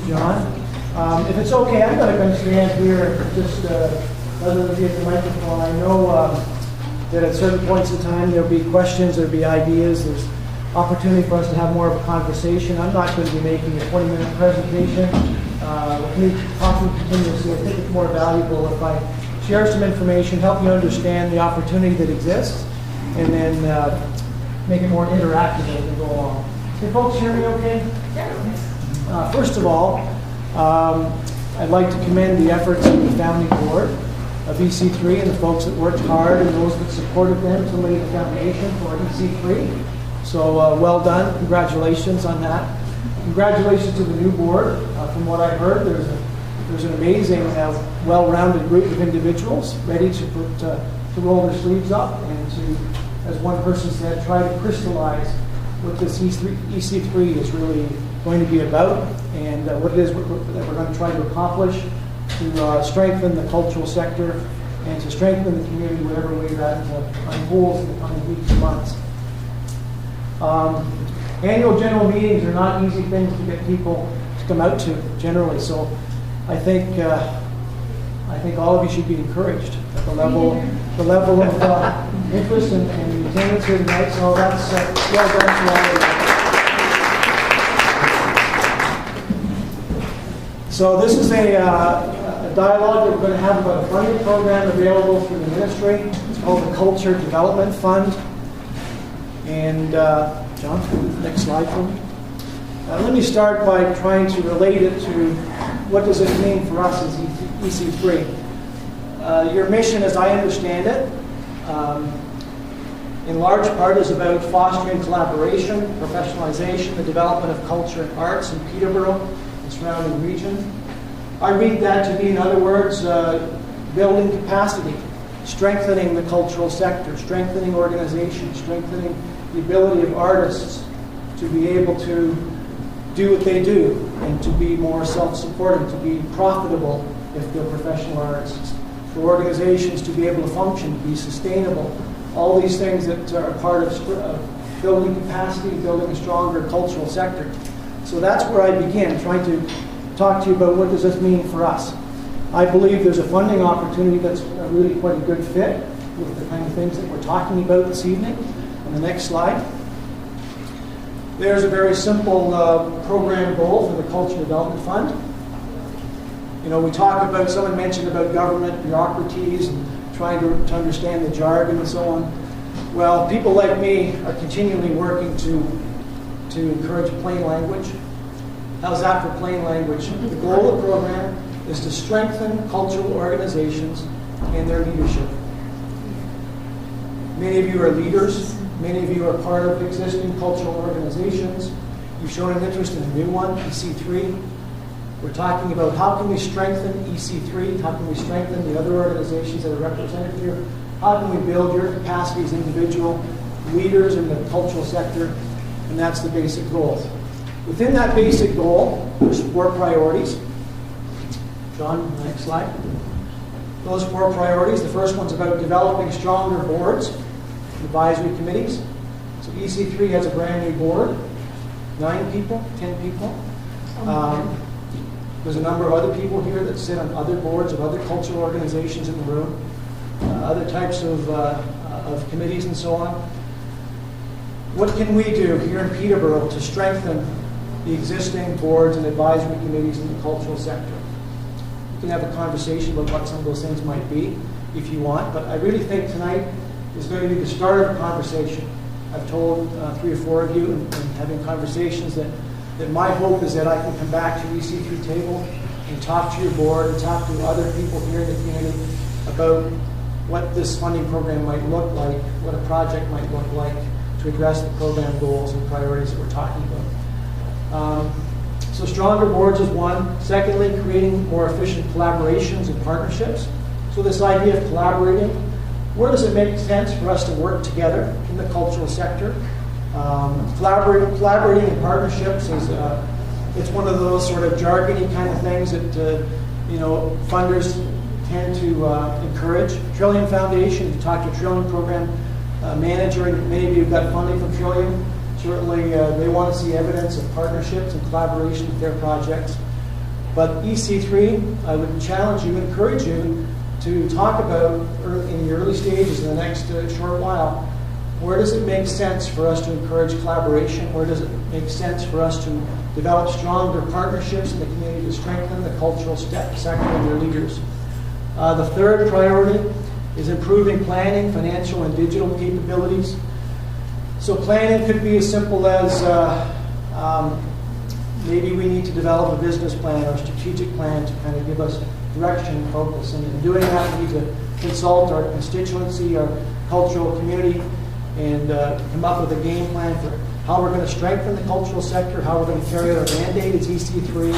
John. If it's okay, I'm going to stand here just rather than get the microphone. I know that at certain points in time there'll be questions, there'll be ideas, there's opportunity for us to have more of a conversation. I'm not going to be making a 20-minute presentation. With me talking continuously, I think it's more valuable if I share some information, help you understand the opportunity that exists, and then make it more interactive as we go along. Can folks hear me okay? First of all, I'd like to commend the efforts of the founding board of EC3 and the folks that worked hard and those that supported them to lay the foundation for EC3. So well done. Congratulations on that. Congratulations to the new board. From what I heard, there's an amazing, well-rounded group of individuals ready to roll their sleeves up and to, as one person said, try to crystallize what this EC3 is really going to be about and what it is that we're going to try to accomplish to strengthen the cultural sector and to strengthen the community whatever way that unfolds in the coming weeks and months. Annual general meetings are not easy things to get people to come out to generally, so I think all of you should be encouraged at the level of interest and attendance here tonight. So that's well done to all of you. So this is a dialogue that we're going to have about a funding program available through the ministry. It's called the Culture Development Fund. And John, next slide for me. Let me start by trying to relate it to what does it mean for us as EC3. Your mission, as I understand it, in large part is about fostering collaboration, professionalization, the development of culture and arts in Peterborough and surrounding region. I read that to be, in other words, building capacity, strengthening the cultural sector, strengthening organizations, strengthening the ability of artists to be able to do what they do and to be more self-supporting, to be profitable if they're professional artists, for organizations to be able to function, to be sustainable, all these things that are part of building capacity, building a stronger cultural sector. So that's where I begin, trying to talk to you about what does this mean for us. I believe there's a funding opportunity that's really quite a good fit with the kind of things that we're talking about this evening. On the next slide. There's a very simple program goal for the Culture Development Fund. You know, we talk about, someone mentioned about government bureaucracies and trying to understand the jargon and so on. Well, people like me are continually working to encourage plain language. How's that for plain language? The goal of the program is to strengthen cultural organizations and their leadership. Many of you are leaders. Many of you are part of existing cultural organizations. You've shown an interest in a new one, EC3. We're talking about how can we strengthen EC3, how can we strengthen the other organizations that are represented here, how can we build your capacity as individual leaders in the cultural sector, and that's the basic goal. Within that basic goal, there's 4 priorities. John, next slide. Those 4 priorities, the first one's about developing stronger boards, advisory committees. So EC3 has a brand new board, 9 people, 10 people. There's a number of other people here that sit on other boards of other cultural organizations in the room, other types of committees and so on. What can we do here in Peterborough to strengthen the existing boards and advisory committees in the cultural sector? We can have a conversation about what some of those things might be if you want, but I really think tonight is going to be the start of a conversation. I've told 3 or 4 of you in having conversations that my hope is that I can come back to the EC3 table and talk to your board and talk to other people here in the community about what this funding program might look like, what a project might look like to address the program goals and priorities that we're talking about. So stronger boards is one. Secondly, creating more efficient collaborations and partnerships. So this idea of collaborating, where does it make sense for us to work together in the cultural sector? Collaborating in partnerships is it's one of those sort of jargony kind of things that funders tend to encourage. Trillium Foundation, you talk to a Trillium program manager, and many of you have got funding from Trillium. Certainly, they want to see evidence of partnerships and collaboration with their projects. But EC3, I would challenge you, encourage you to talk about in the early stages in the next short while, where does it make sense for us to encourage collaboration? Where does it make sense for us to develop stronger partnerships in the community to strengthen the cultural sector and their leaders? The third priority is improving planning, financial and digital capabilities. So planning could be as simple as maybe we need to develop a business plan or a strategic plan to kind of give us direction and focus. And in doing that, we need to consult our constituency, our cultural community, and come up with a game plan for how we're going to strengthen the cultural sector, how we're going to carry out our mandate as EC3.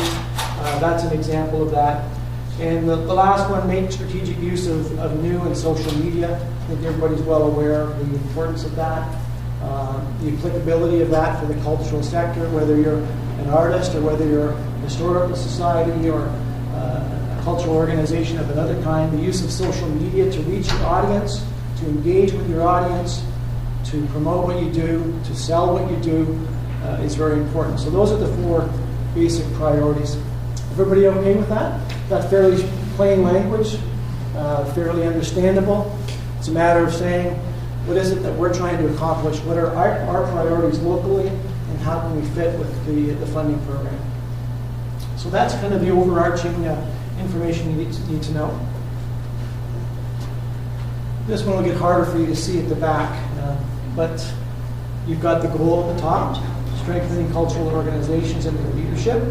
That's an example of that. And the last one, make strategic use of new and social media. I think everybody's well aware of the importance of that, the applicability of that for the cultural sector, whether you're an artist or whether you're a historical society or a cultural organization of another kind. The use of social media to reach your audience, to engage with your audience, to promote what you do, to sell what you do is very important. So those are the four basic priorities. Everybody okay with that? That's fairly plain language, fairly understandable. It's a matter of saying, what is it that we're trying to accomplish? What are our priorities locally, and how can we fit with the funding program? So that's kind of the overarching information you need to know. This one will get harder for you to see at the back, but you've got the goal at the top, strengthening cultural organizations and their leadership.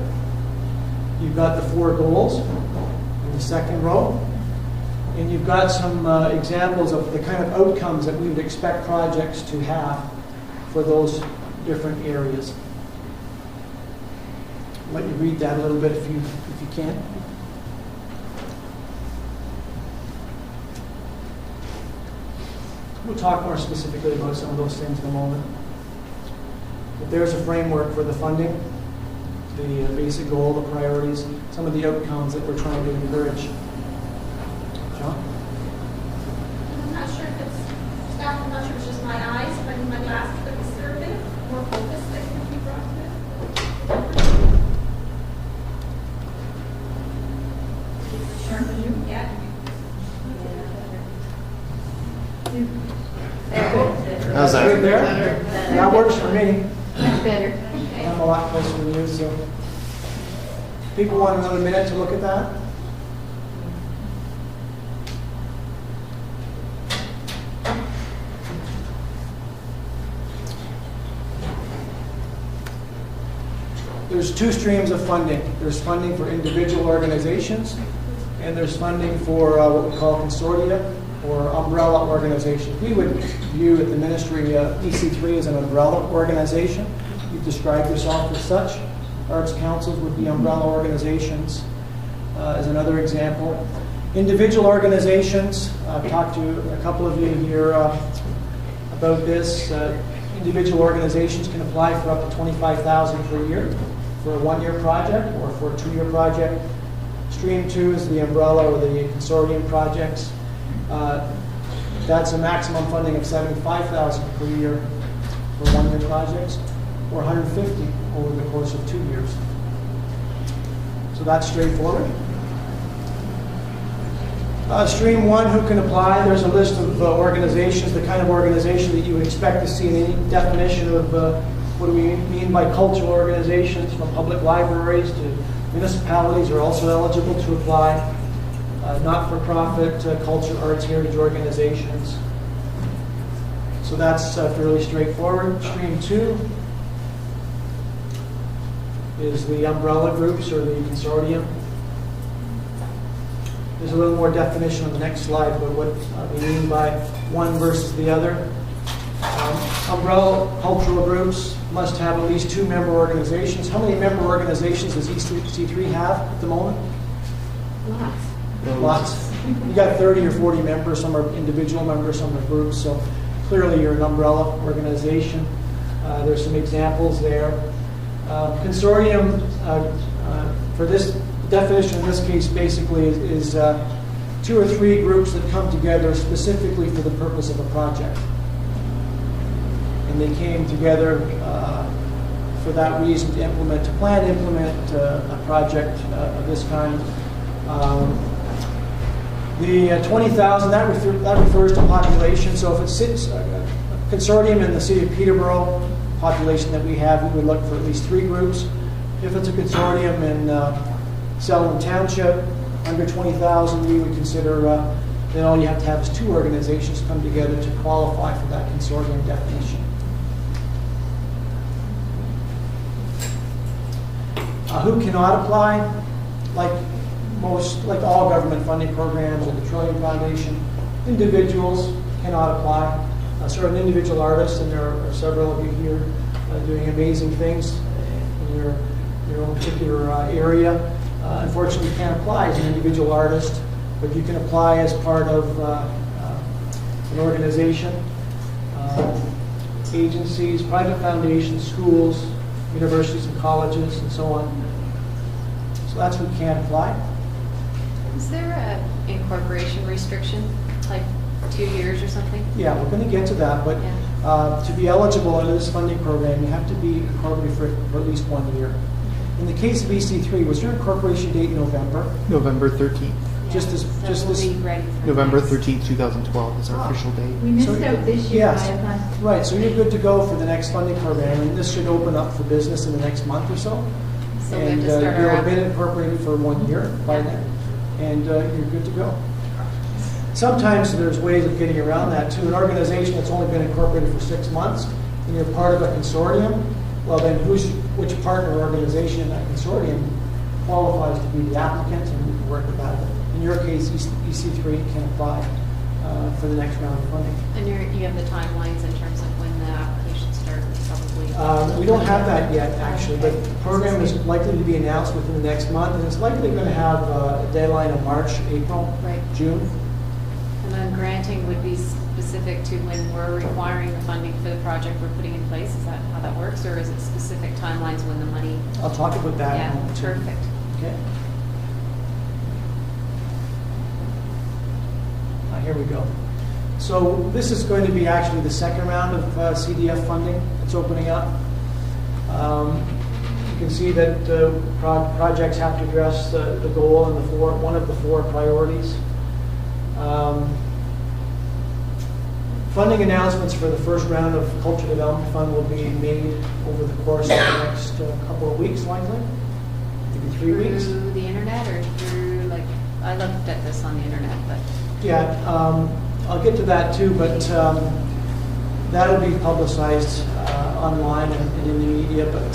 You've got the four goals in the second row, and you've got some examples of the kind of outcomes that we would expect projects to have for those different areas. I'll let you read that a little bit if you can. We'll talk more specifically about some of those things in a moment. But there's a framework for the funding, the basic goal, the priorities, some of the outcomes that we're trying to encourage. John? I'm not sure if it's staff, I'm not sure if it's just my eyes, but in my glasses, but is there a bit more focus that can be brought to it? Sharpen you? Yeah. How's that? Good there? That works for me. Better. I'm a lot closer than you, so. People want another minute to look at that? There's two streams of funding. There's funding for individual organizations, and there's funding for what we call consortia, or umbrella organizations. We would view at the ministry EC3 as an umbrella organization. You describe yourself as such. Arts councils would be umbrella organizations as another example. Individual organizations, I've talked to a couple of you here about this. Individual organizations can apply for up to $25,000 per year for a one-year project or for a two-year project. Stream 2 is the umbrella or the consortium projects. That's a maximum funding of $75,000 per year for one-year projects, or $150,000 over the course of 2 years. So that's straightforward. Stream 1, who can apply? There's a list of organizations, the kind of organization that you would expect to see in any definition of what do we mean by cultural organizations, from public libraries to municipalities are also eligible to apply. Not-for-profit culture, arts, heritage organizations. So that's fairly straightforward. Stream 2 is the umbrella groups or the consortium. There's a little more definition on the next slide about what we mean by one versus the other. Umbrella cultural groups must have at least 2 member organizations. How many member organizations does EC3 have at the moment? Lots. Lots. You got 30 or 40 members. Some are individual members, some are groups. So clearly you're an umbrella organization. There's some examples there. Consortium, for this definition in this case, basically is 2 or 3 groups that come together specifically for the purpose of a project. And they came together for that reason to plan to implement a project of this kind. The 20,000, that refers to population. So if it sits a consortium in the city of Peterborough, population that we have, we would look for at least 3 groups. If it's a consortium in Selwyn Township, under 20,000, we would consider, then all you have to have is 2 organizations come together to qualify for that consortium definition. Who cannot apply? Like all government funding programs or the Trillium Foundation, individuals cannot apply. Sort of an individual artist, and there are several of you here doing amazing things in your own particular area. Unfortunately, you can't apply as an individual artist, but you can apply as part of an organization, agencies, private foundations, schools, universities and colleges, and so on. So that's who can apply. Is there a incorporation restriction, like 2 years or something? Yeah, we're going to get to that, but to be eligible under this funding program, you have to be incorporated for at least 1 year. In the case of EC3, was your incorporation date November? November 13th. Yeah. Just We'll be ready for November next. 13th, 2012 is our official date. We missed out this year yes. by a month. Right, so you're good to go for the next funding program, and this should open up for business in the next month or so. So we have And to start you'll our have been incorporated for 1 year by then, and you're good to go. Sometimes there's ways of getting around that too. An organization that's only been incorporated for 6 months, and you're part of a consortium, well then which partner organization in that consortium qualifies to be the applicant, and we can work with that. In your case, EC3 can apply for the next round of funding. And you have the timelines in terms of when the application starts, probably? We don't have that yet, actually, but the program is likely to be announced within the next month, and it's likely going to have a deadline of March, April, Right. June. And then granting would be specific to when we're requiring the funding for the project we're putting in place? Is that how that works, or is it specific timelines when the money? I'll talk about that in a Yeah, moment, too. perfect. Okay. Here we go. So this is going to be actually the second round of CDF funding. It's opening up. You can see that projects have to address the goal and one of the 4 priorities. Funding announcements for the first round of Culture Development Fund will be made over the course of the next couple of weeks, likely, maybe 3 weeks. Through the internet or through, I looked at this on the internet, but. Yeah, I'll get to that too, but that'll be publicized online and in the media. But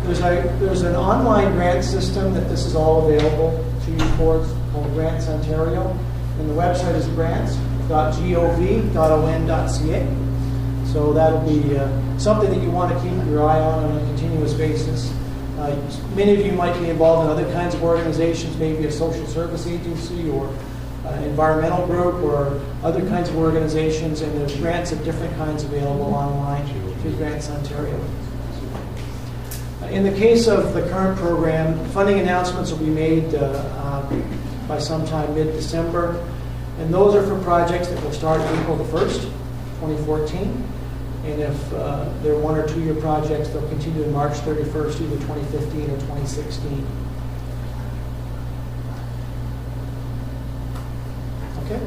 there's an online grant system that this is all available to you for. It's called Grants Ontario, and the website is grants.gov.on.ca. So that'll be something that you want to keep your eye on a continuous basis. Many of you might be involved in other kinds of organizations, maybe a social service agency or an environmental group or other kinds of organizations, and there's grants of different kinds available online through Grants Ontario. In the case of the current program, funding announcements will be made by sometime mid-December, and those are for projects that will start April the 1st, 2014. And if they're 1 or 2 year projects, they'll continue to March 31st, either 2015 or 2016. Okay.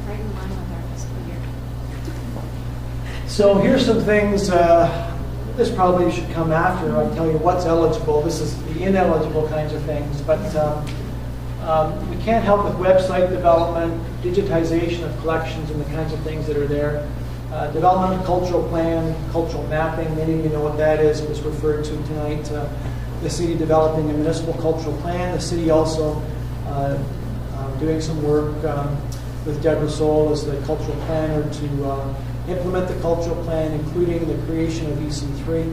Right in line with our fiscal year. So here's some things. This probably should come after I tell you what's eligible. This is the ineligible kinds of things. But we can't help with website development, digitization of collections, and the kinds of things that are there. Development of cultural plan, cultural mapping. Many of you know what that is. It was referred to tonight. The city developing a municipal cultural plan. The city also doing some work with Deborah Soul as the cultural planner to implement the cultural plan, including the creation of EC3.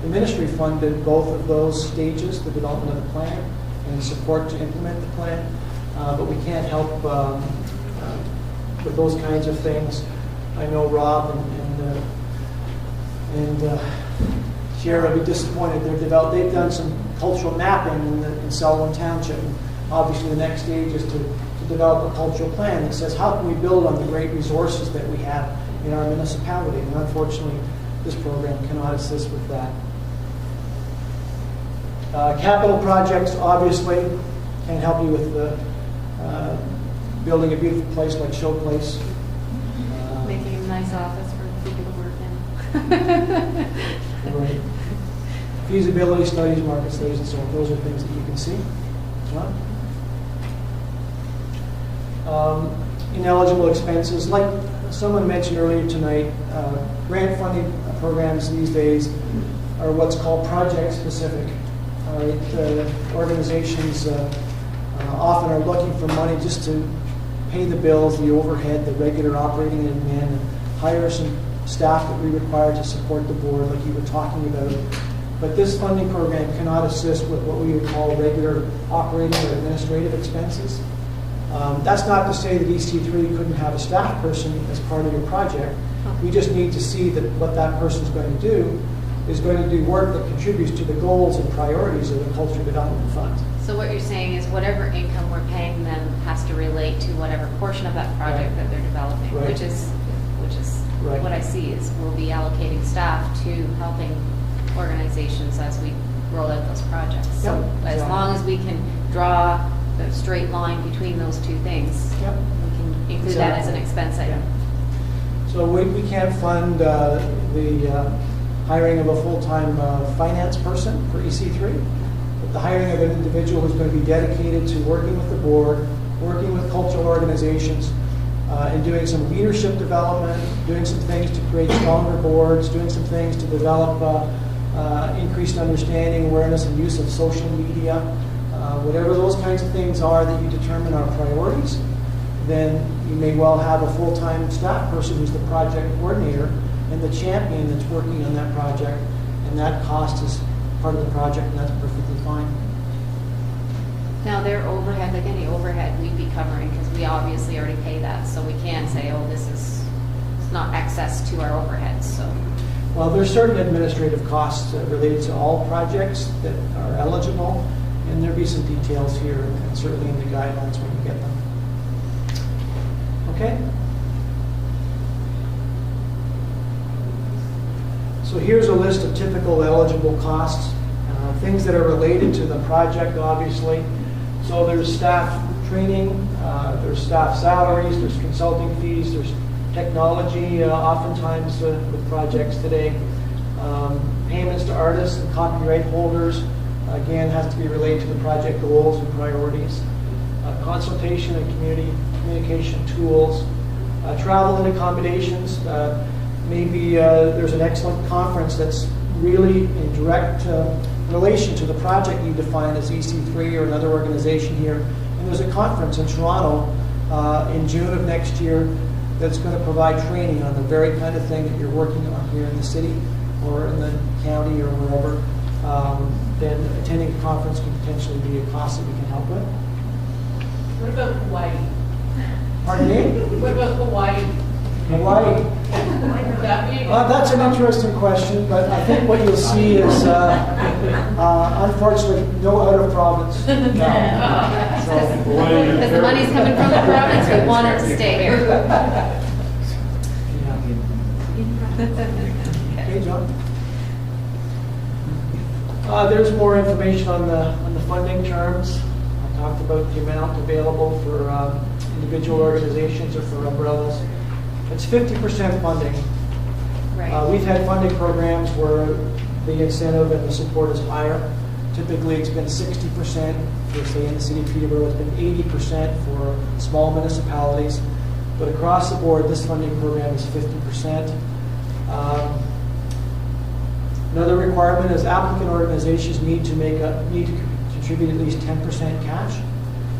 The ministry funded both of those stages, the development of the plan and support to implement the plan, but we can't help with those kinds of things. I know Rob and Shara will be disappointed. They've done some cultural mapping in Selwyn Township. Obviously, the next stage is to develop a cultural plan that says how can we build on the great resources that we have in our municipality. And unfortunately, this program cannot assist with that. Capital projects, obviously, can help you with the, building a beautiful place like Showplace. Making a nice office for people to work in. Right. Feasibility studies, market studies, and so on. Those are things that you can see. Ineligible expenses, like someone mentioned earlier tonight, grant funding programs these days are what's called project specific. Organizations often are looking for money just to pay the bills, the overhead, the regular operating admin, and hire some staff that we require to support the board, like you were talking about. But this funding program cannot assist with what we would call regular operating or administrative expenses. That's not to say that EC3 couldn't have a staff person as part of your project. We just need to see that what that person is going to do is going to do work that contributes to the goals and priorities of the Culture Development Fund. So what you're saying is whatever income we're paying them has to relate to whatever portion of that project that they're developing, Right. which is Right. what I see is we'll be allocating staff to helping organizations as we roll out those projects. So Yep, as exactly. long as we can draw the straight line between those two things, Yep. we can include that as an expense item. So we can't fund the hiring of a full-time finance person for EC3, but the hiring of an individual who's going to be dedicated to working with the board, working with cultural organizations, and doing some leadership development, doing some things to create stronger boards, doing some things to develop increased understanding, awareness, and use of social media. Whatever those kinds of things are that you determine are priorities, then you may well have a full-time staff person who's the project coordinator and the champion that's working on that project, and that cost is part of the project, and that's perfectly fine. Now, their overhead, like any overhead, we'd be covering because we obviously already pay that. So we can't say, oh, this is it's not excess to our overheads. So Well, there's certain administrative costs related to all projects that are eligible, and there'll be some details here, and certainly in the guidelines when you get them. Okay? So here's a list of typical eligible costs, things that are related to the project, obviously. So there's staff training, there's staff salaries, there's consulting fees, there's technology, oftentimes with projects today. Payments to artists and copyright holders, again, has to be related to the project goals and priorities. Consultation and communication tools, travel and accommodations. Maybe there's an excellent conference that's really in direct relation to the project you define as EC3 or another organization here. And there's a conference in Toronto in June of next year that's going to provide training on the very kind of thing that you're working on here in the city or in the county or wherever. Then attending a conference can potentially be a cost that we can help with. What about Hawaii? Pardon me? What about Hawaii? Hawaii. Would that be? That's an interesting question, but I think what you'll see is, unfortunately, no out of province. No. because the money's coming from the province, we want it to stay here. Okay, John. There's more information on the funding terms. I talked about the amount available for individual organizations or for umbrellas. It's 50% funding. Right. We've had funding programs where the incentive and the support is higher. Typically, it's been 60% for, say, in the city of Peterborough. It's been 80% for small municipalities. But across the board, this funding program is 50%. Another requirement is applicant organizations need to contribute at least 10% cash.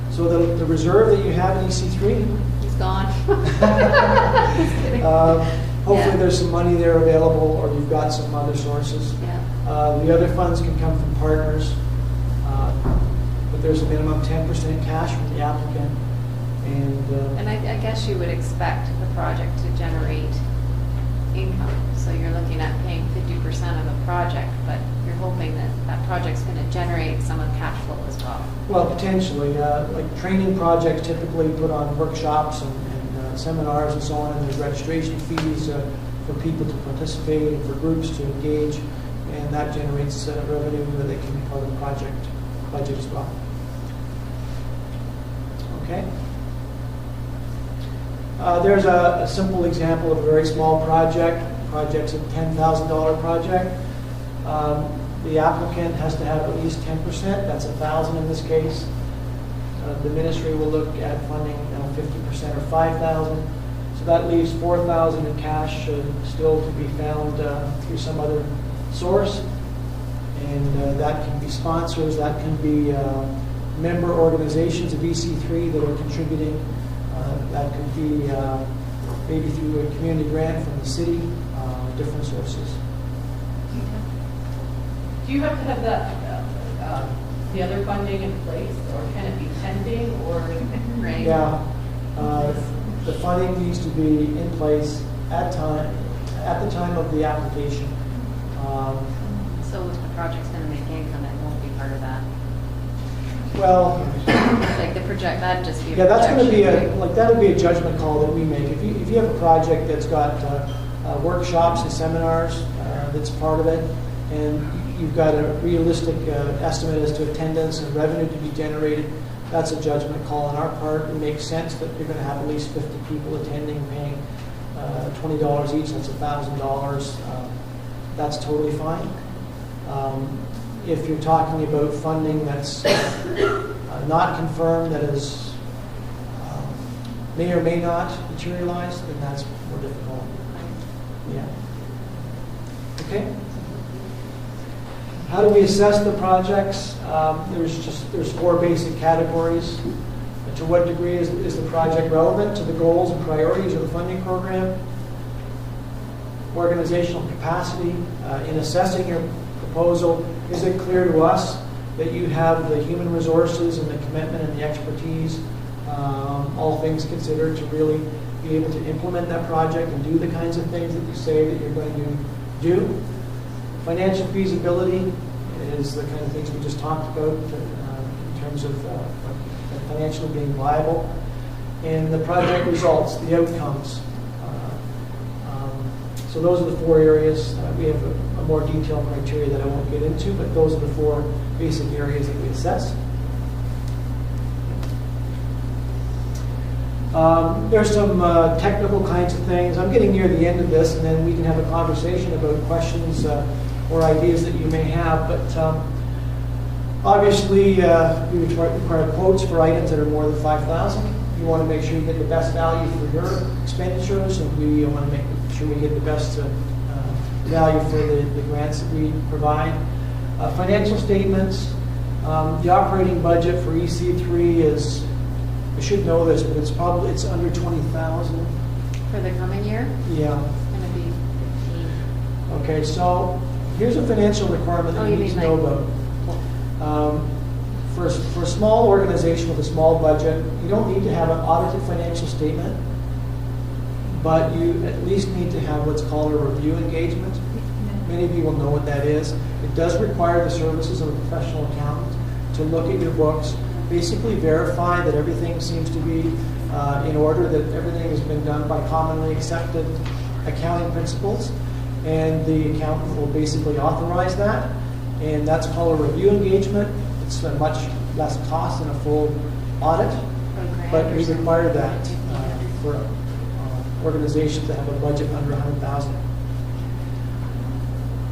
So the reserve that you have in EC3, He's gone. Just kidding. hopefully Yeah. there's some money there available, or you've got some other sources. Yeah. The other funds can come from partners, but there's a minimum 10% cash from the applicant. And I guess you would expect the project to generate income. So you're looking at paying 50% of the project, but you're hoping that that project's going to generate some of the cash flow as well. Well, potentially, like training projects typically put on workshops and seminars and so on, and there's registration fees for people to participate and for groups to engage. and that generates revenue that can be part of the project budget as well. Okay. There's a simple example of a very small project. Project's a $10,000 project. The applicant has to have at least 10%. That's $1,000 in this case. The ministry will look at funding 50% or $5,000. So that leaves $4,000 in cash still to be found through some other source. And that can be sponsors, that can be member organizations of EC3 that are contributing. That can be maybe through a community grant from the city, different sources. Do you have to have that, the other funding in place, or can it be pending, or? Right? Yeah, the funding needs to be in place at the time of the application. So if the project's gonna make income, it won't be part of that. Well, Like the project, that'd just be a yeah, that's going to be projection. that'll be a judgment call that we make. If you have a project that's got workshops and seminars that's part of it, and you've got a realistic estimate as to attendance and revenue to be generated, that's a judgment call on our part. It makes sense that you're going to have at least 50 people attending, paying $20 each. That's $1,000. That's totally fine. If you're talking about funding that's not confirmed, that is may or may not materialize, then that's more difficult. Yeah. Okay. How do we assess the projects? There's four basic categories. To what degree is the project relevant to the goals and priorities of the funding program? Organizational capacity. In assessing your proposal, is it clear to us that you have the human resources and the commitment and the expertise, all things considered, to really be able to implement that project and do the kinds of things that you say that you're going to do? Financial feasibility is the kind of things we just talked about in terms of financially being viable. And the project results, the outcomes. So those are the four areas. We have a more detailed criteria that I won't get into, but those are the four basic areas that we assess. There's some technical kinds of things. I'm getting near the end of this, and then we can have a conversation about questions or ideas that you may have. But obviously, we require quotes for items that are more than $5,000. You want to make sure you get the best value for your expenditures, and we want to make sure we get the best value for the grants that we provide. Financial statements. The operating budget for EC3 is, I should know this, but it's under 20,000. For the coming year, Yeah. it's gonna be 15. Okay, so here's a financial requirement that you need to know about. For a small organization with a small budget, you don't need to have an audited financial statement, but you at least need to have what's called a review engagement. Many of you will know what that is. It does require the services of a professional accountant to look at your books, basically verify that everything seems to be in order, that everything has been done by commonly accepted accounting principles, and the accountant will basically authorize that, and that's called a review engagement. It's a much less cost than a full audit, but we require that for organizations that have a budget under $100,000.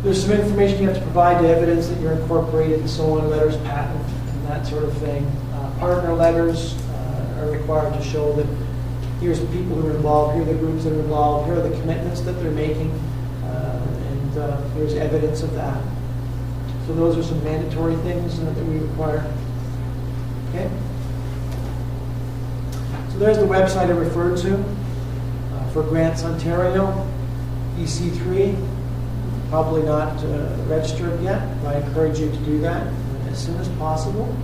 There's some information you have to provide to evidence that you're incorporated and so on, letters, patent, and that sort of thing. Partner letters are required to show that here's the people who are involved, here are the groups that are involved, here are the commitments that they're making, and here's evidence of that. So those are some mandatory things that we require. Okay? So there's the website I referred to for Grants Ontario, EC3. Probably not registered yet, but I encourage you to do that as soon as possible.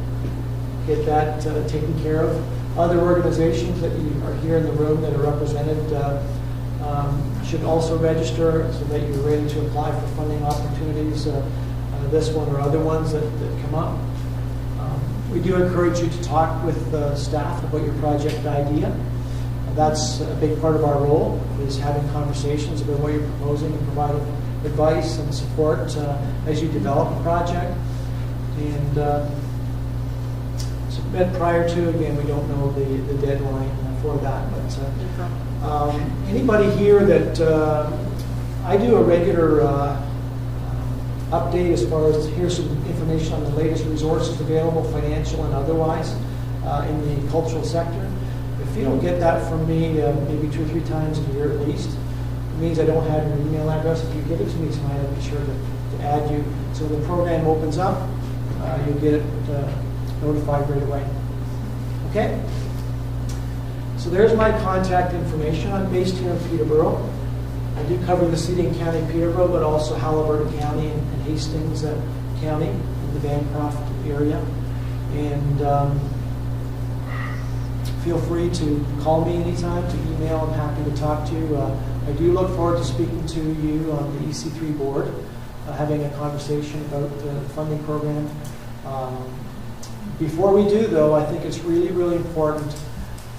Get that taken care of. Other organizations that you are here in the room that are represented should also register so that you're ready to apply for funding opportunities, this one or other ones that come up. We do encourage you to talk with staff about your project idea. That's a big part of our role, is having conversations about what you're proposing and providing advice and support as you develop a project. And submit prior to, again, we don't know the deadline for that, but anybody here that I do a regular update as far as here's some information on the latest resources available, financial and otherwise, in the cultural sector. If you don't get that from me maybe 2 or 3 times a year at least, it means I don't have your email address. If you give it to me tonight, I'll be sure to add you. So when the program opens up, you'll get it notified right away. Okay? So there's my contact information. I'm based here in Peterborough. I do cover the city and county of Peterborough, but also Haliburton County and Hastings County in the Bancroft area. And feel free to call me anytime, to email. I'm happy to talk to you. I do look forward to speaking to you on the EC3 board, having a conversation about the funding program. Before we do, though, I think it's really, really important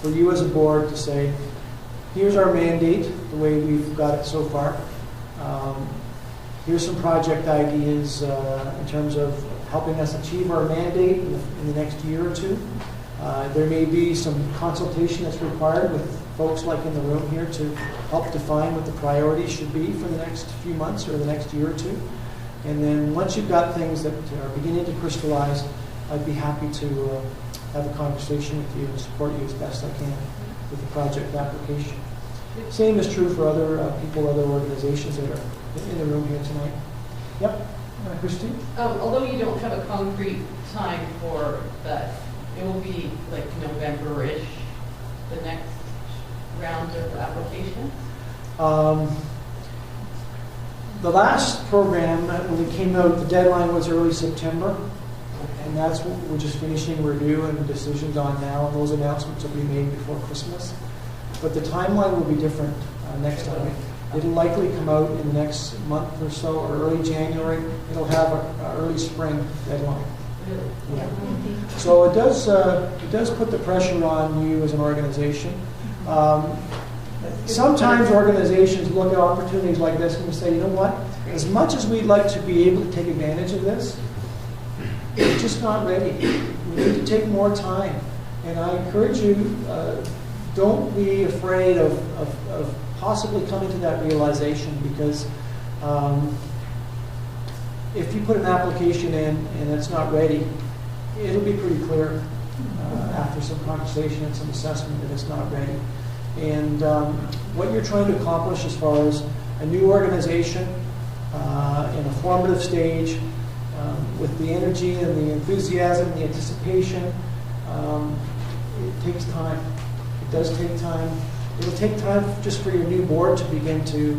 for you as a board to say, here's our mandate, the way we've got it so far. Here's some project ideas in terms of helping us achieve our mandate in the next year or two. There may be some consultation that's required with folks like in the room here to help define what the priorities should be for the next few months or the next year or two. And then once you've got things that are beginning to crystallize, I'd be happy to have a conversation with you and support you as best I can with the project application. Same is true for other people, other organizations that are in the room here tonight. Yep, Christine? Although you don't have a concrete time for that, it will be like November-ish, the next round of applications? The last program, when it came out, the deadline was early September. And that's what we're just finishing review and decisions on now. And those announcements will be made before Christmas. But the timeline will be different next time. It'll likely come out in the next month or so, or early January. It'll have an early spring deadline. Yeah. So it does put the pressure on you as an organization. Sometimes organizations look at opportunities like this and say, you know what? As much as we'd like to be able to take advantage of this, we're just not ready. We need to take more time. And I encourage you, don't be afraid of possibly coming to that realization, because if you put an application in and it's not ready, it'll be pretty clear after some conversation and some assessment that it's not ready. And what you're trying to accomplish as far as a new organization in a formative stage, with the energy and the enthusiasm, the anticipation, it takes time. It does take time. It'll take time just for your new board to begin to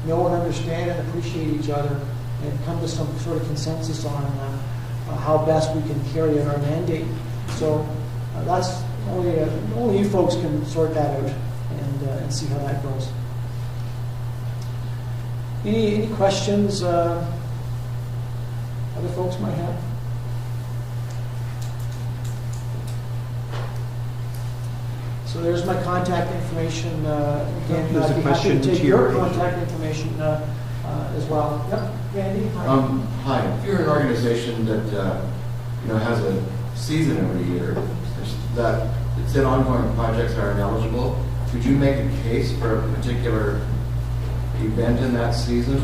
know and understand and appreciate each other and come to some sort of consensus on how best we can carry out our mandate. So that's only you folks can sort that out and see how that goes. Any questions other folks might have? So there's my contact information. Again, There's I'd a be happy question to take to your your contact information as well. Yep, Randy? Hi. Hi. If you're an organization that has a season every year, that it said ongoing projects are ineligible, could you make a case for a particular event in that season,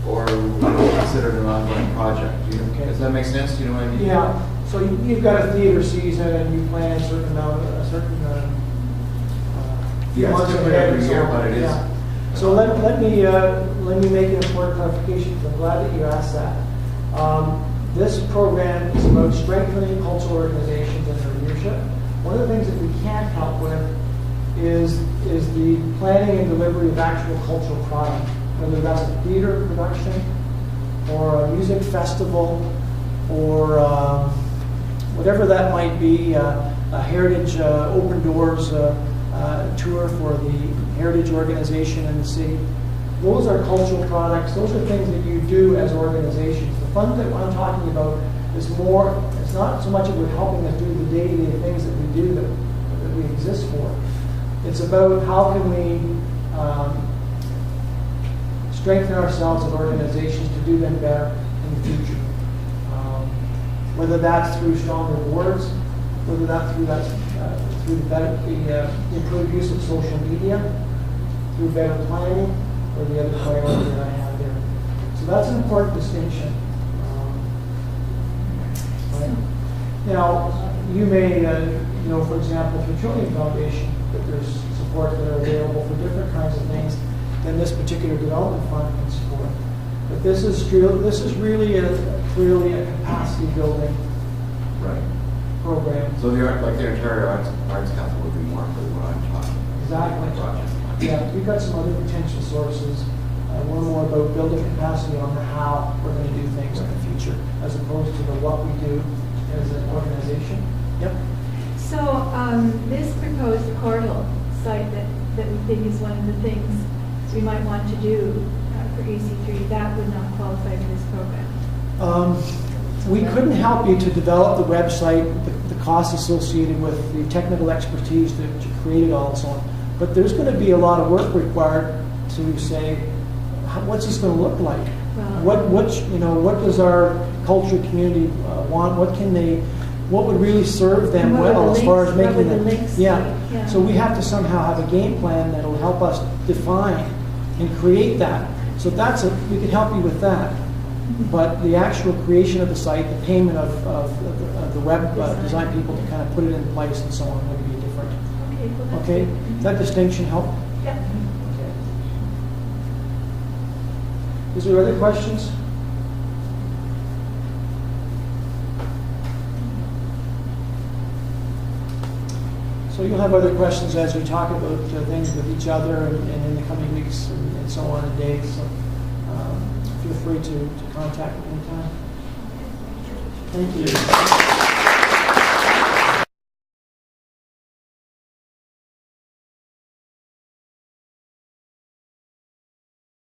or considered an ongoing project? Does that make sense? Do you know what I mean? Yeah. So you've got a theater season, and you plan a certain amount, Yeah, it's different every year, but it is. Yeah. So let me make an important clarification, because I'm glad that you asked that. This program is about strengthening cultural organizations and their leadership. One of the things that we can't help with is the planning and delivery of actual cultural product, whether that's a theater production or a music festival or whatever that might be, a heritage open doors tour for the heritage organization in the city. Those are cultural products. Those are things that you do as organizations. The fund that I'm talking about is more, it's not so much about helping us do the day-to-day things that we do that we exist for. It's about how can we strengthen ourselves as organizations to do them better in the future. Whether that's through stronger boards, whether that's through the improved use of social media, through better planning, or the other priority that I have there. So that's an important distinction. Right? Now, you may know, for example, through Trillium Foundation, that there's support that are available for different kinds of things than this particular development fund can support. But this is really clearly a capacity building Right. program. So the Ontario Arts Council would be more for what I'm talking about. Exactly. Project. Yeah, we've got some other potential sources. Learn more about building capacity on the how we're going to do things in the future, as opposed to the what we do as an organization. Yep. So this proposed portal site that we think is one of the things we might want to do for EC3, that would not qualify for this program. We couldn't help you to develop the website, the costs associated with the technical expertise that you created all and so on. But there's going to be a lot of work required to say, what's this going to look like? What does our culture community want? What would really serve them And what well would the as far as links- making what would the them? links Yeah. be? Yeah. So we have to somehow have a game plan that'll help us define and create that. So we can help you with that. But the actual creation of the site, the payment of the web design people to kind of put it in place and so on would be different. Okay, well, that's Okay? good. Does that distinction help? Yeah. Okay. Is there other questions? So you'll have other questions as we talk about things with each other and in the coming weeks and so on and days. So feel free to contact me anytime. Thank you.